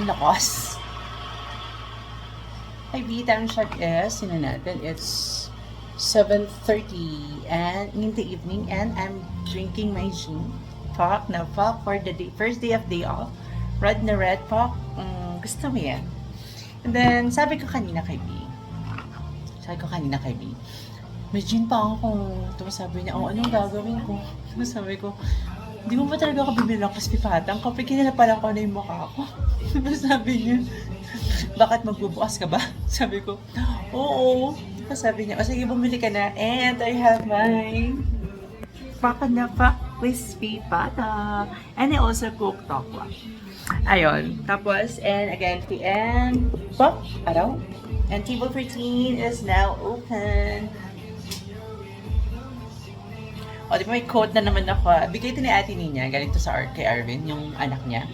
lakas. Hi, B. Time check is, sino natin, it's 7:30 and in the evening, and I'm drinking my gin. Pop na pop for the day, first day of day off. Red na red pop. Gusto mo yan. And then, sabi ko kanina kay B, may gin pa ako. Tapos sabi niya, anong gagawin ko? Tapos sabi ko, di mo ba talaga ako bibili ng crispy patang? Kapag kinalapalan ko na yung mukha ko. Tapos sabi niya, bakit magbubukas ka ba? Sabi ko, oo. Tapos sabi niya, sige, bumili ka na. And I have my Pakanapa crispy pata. And I also cook tokwa. Ayun. Tapos, and again, and pop, araw. And table 14 is now open. O, di ba may quote na naman ako. Bigay ito ni Ate Nina, galing to sa kay Arvin, yung anak niya.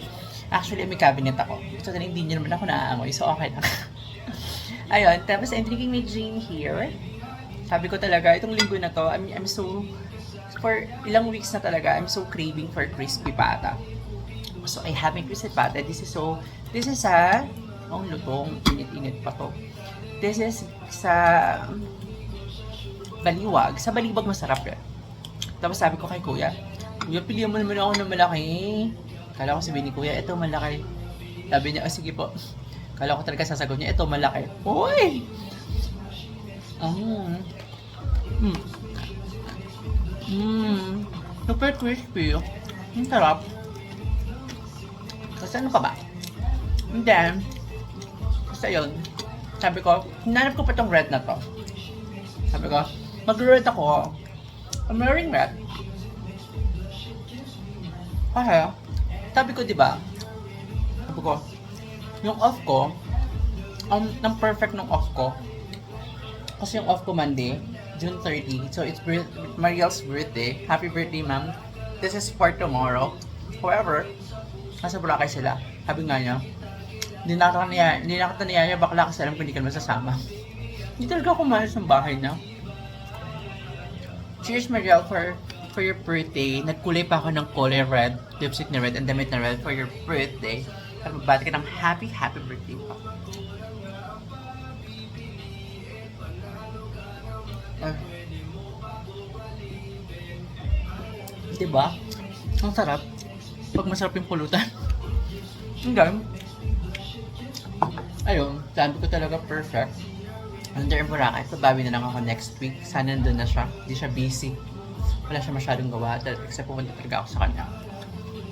Actually, may cabinet ako. So, hindi niya naman ako naaamoy. So, okay lang. Ayun. Tapos, I'm drinking my gin here. Sabi ko talaga, itong linggo na to, I'm so, for ilang weeks na talaga, I'm so craving for crispy pata. So, I have my crispy pata. This is ang lutong, init-init pa to. This is sa Baliwag. Sa Baliwag masarap yan. Tapos sabi ko kay Kuya, pilihan mo naman ako ng malaki. Kala ko sabi ni Kuya, ito malaki. Sabi niya, sige po. Kala ko talaga sasagot niya, ito malaki. Uy! Super crispy. Ang sarap. Kasi ano pa ba? And then, basta yun. Sabi ko, hinanap ko pa tong red na to. Sabi ko, mag-red ako. I'm wearing red. Kasi, sabi ko, diba? Sabi ko, yung off ko, ang perfect ng off ko. Kasi yung off ko Monday, June 30. So, it's Mariel's birthday. Happy birthday, ma'am. This is for tomorrow. However, nasa Boracay sila. Sabi nga niya, hindi na kita niyaya, bakla kasi alam ko hindi ka naman sasama. Hindi talaga ako mahalis ng bahay niya. Cheers, Mariel, for your birthday. Nagkulay pa ako ng kulay red, lipstick na red, and damit na red for your birthday. Para magbati ka ng happy birthday pa. Diba? Ang sarap. Pag masarap yung pulutan. Hanggang. Ayun, sabi ko talaga perfect. Under Boracay, pabawi na lang ako next week. Sana nandun na siya. Hindi siya busy. Wala siya masyadong gawa. Except pupunta talaga ako sa kanya.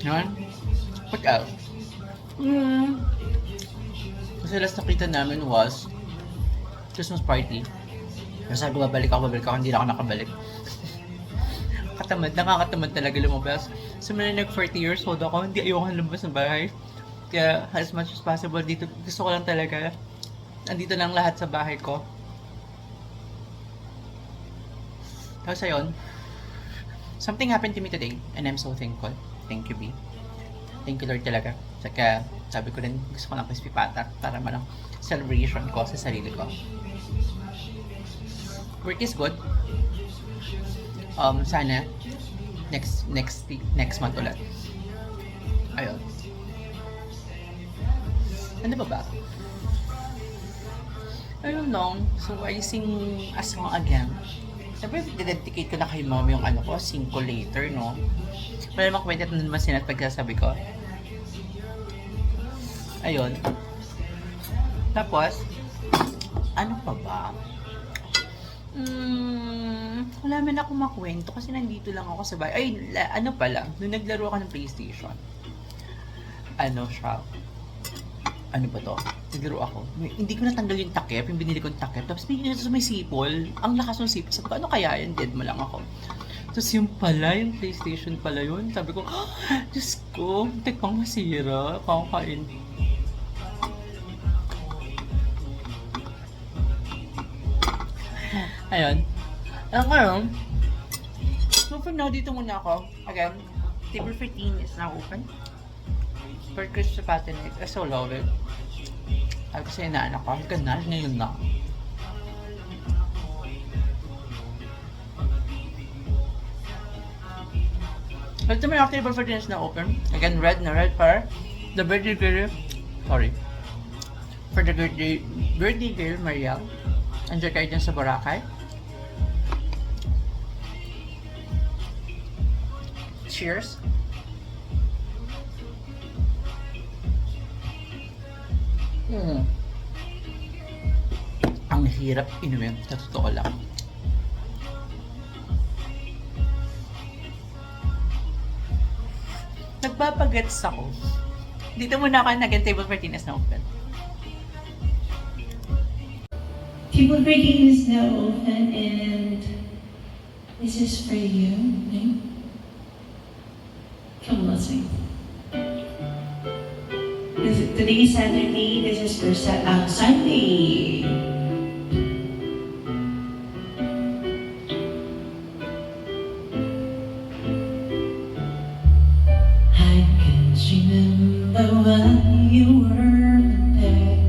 Yun. What else? Kasi last nakita namin was Christmas party. Kasi sabi ko, babalik ako. Hindi na ako nakabalik. Nakakatamad talaga lumabas. So, muna nag 40 years old ako. Hindi ayoko lumabas ng bahay. Kaya, as much as possible, dito, gusto ko lang talaga andito lang lahat sa bahay ko. Tapos ayun, something happened to me today and I'm so thankful. Thank you, B. Thank you, Lord, talaga. Saka sabi ko rin, gusto ko ng crispy pata para manang celebration ko sa sarili ko. Work is good. Sana next month ulit. Ayun. Ano ba? I don't know. So, I sing a song again. Siyempre, dededicate ko na kay mom yung sing ko later, no? Wala namang kwenta na naman sinat pagsasabi ko. Ayun. Tapos, ano pa ba? Wala man ako makwento kasi nandito lang ako sa bahay. Ay, pala. Nung naglaro ako ng PlayStation. Ano ba to? Naglaro ako. Hindi ko natanggal yung takip, yung binili kong takip. Tapos bigyan nito sa may sipol. Ang lakas ng sipol. Sabi ko, ano kaya yan? Dead mo lang ako. Tapos yung pala, yung PlayStation pala yun. Sabi ko, Diyos ko, tek pang masira. Kakain. Ayun. Ngayon, so for now, dito muna ako. Again, table 15 is now open. For Christmas Patinate, I so love it. Sabi ko sa inaanak ko, ganal, ngayon na. Ito may table 14 is now open. Again, red na red para the birthday girl Sorry. For the birthday girl, Mariel. Andiyan kayo dyan sa Boracay. Cheers. Ang hirap inumin, sa totoo lang. Nagpapagets ako. Dito muna ako nag-table for Tinas na open. Table for Tinas now open, and this is for you. Okay? Come on, let's sing. Today is Saturday. This is for Sunday. I can remember when you were there,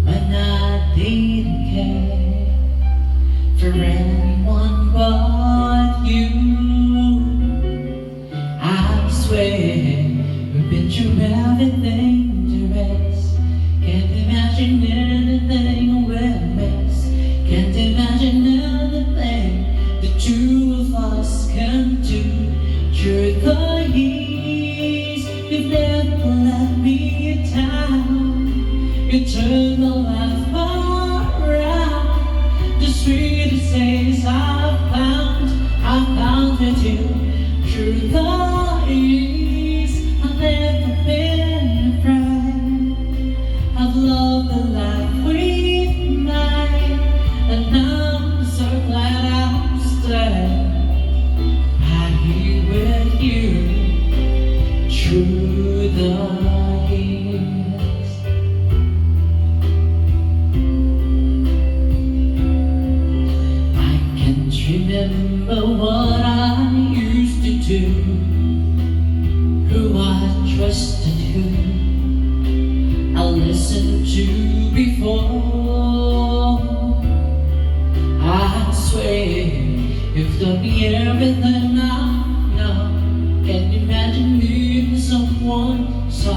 when I didn't care for anyone but you. I swear we've been through everything to rest. Can't imagine anything we're mess. Can't imagine anything the two of us can do. Through the years, you've never let me down. You turned my life around. The sweetest days I've found with you. Through the years, I've never been afraid. I've loved the life we've made, and I'm so glad I'm staying right here with you. Through the years, I can't remember what I used to do, who I trusted, who I listened to before. I swear you've done me everything I know. Can't imagine being someone so.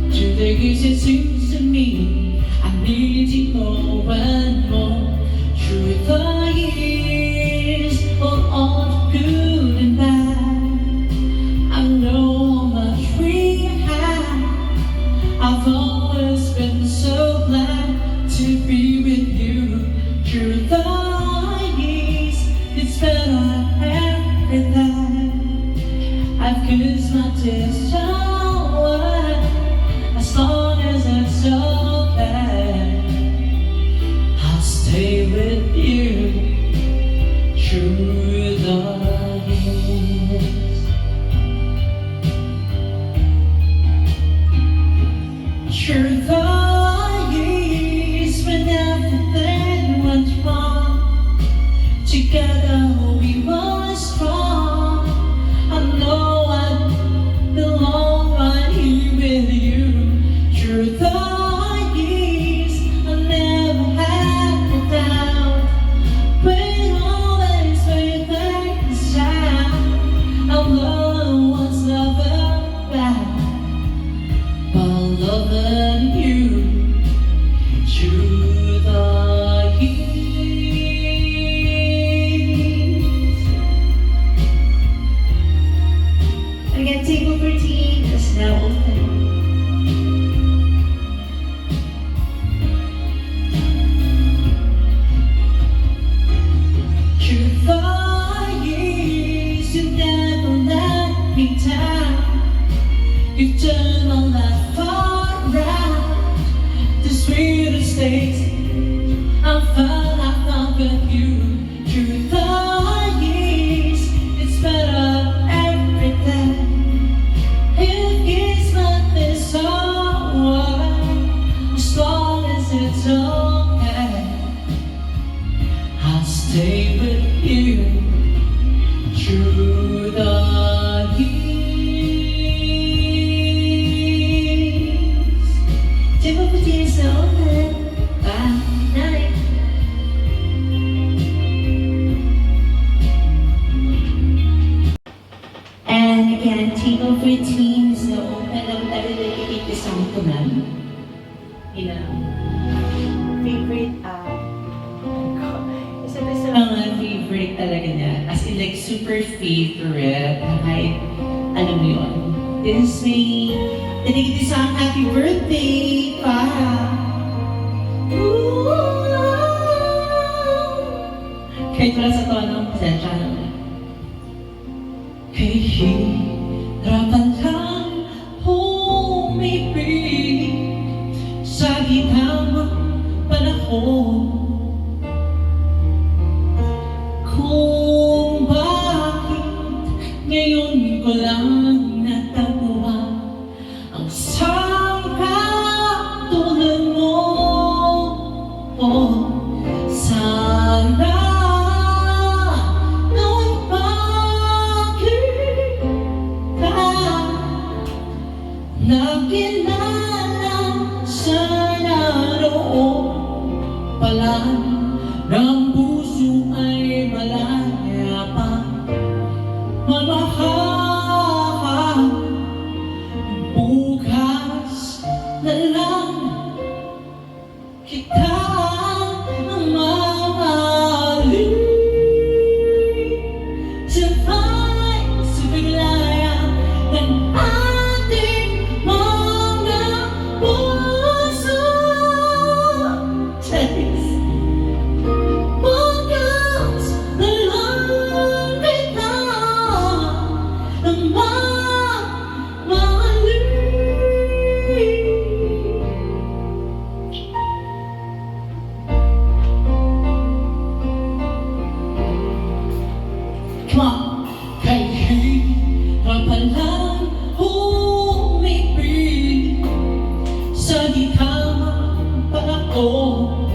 To the years it seems to me I need you more and more. Through the years, all good and bad, I know how much we had. I've always been so glad to be with you. Through the years, it's better everything. I've kissed my tears away, as long as it's okay. I'll stay with you through the years. Through the years, when everything went wrong, together we were strong. I know I belong right here with you. Through the years, I never had a doubt. We'd always be things out. I've learned what's love about, by loving you. Through the years, and again, table for tea is now open. Through the years, you never let me down. You turned my life around. The sweetest days I found with you. Through the years, it's better everything. If it's not this alright, as long as it's okay, I'll stay with you. Through the years, table for tea is open. Bye night. And again, table for tea is open. nare-dedicate sa ampunan. Favorite, isa na sa Mga favorite talaga niya. As in like super favorite. Kahit alam mo yun. This may dedicate sa happy birthday pa. Kahit wala sa tono, pasensya na. Kay hirapan lang umibig sa gitnang panahon. Kung bakit ngayon ko lang natagawa ang isang katulad mo. Oh, sana noon makita na kilala sa naroon pala ng puso ay malaya pa mamahal. Bukas na lang kita mamahalin. Sabay sa biglayan ng ating mga puso. Taste bukas na lang kita mamahalin. Come on! Kay hirapan lang umibig sa gitnang panahon.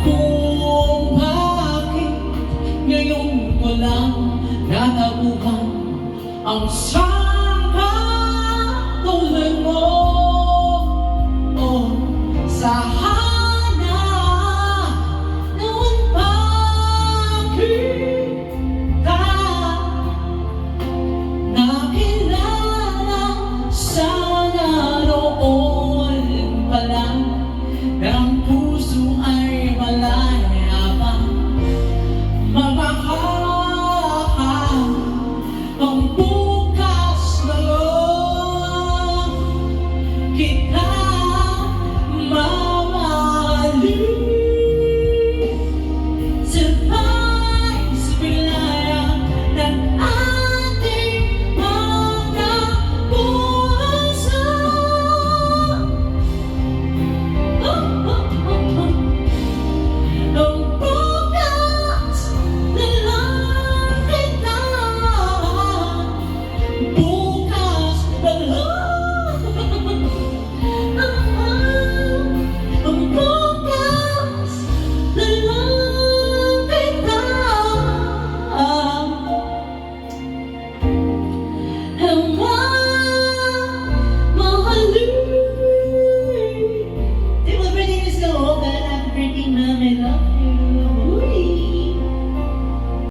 Kung bakit ngayon ko lang natabuhan ang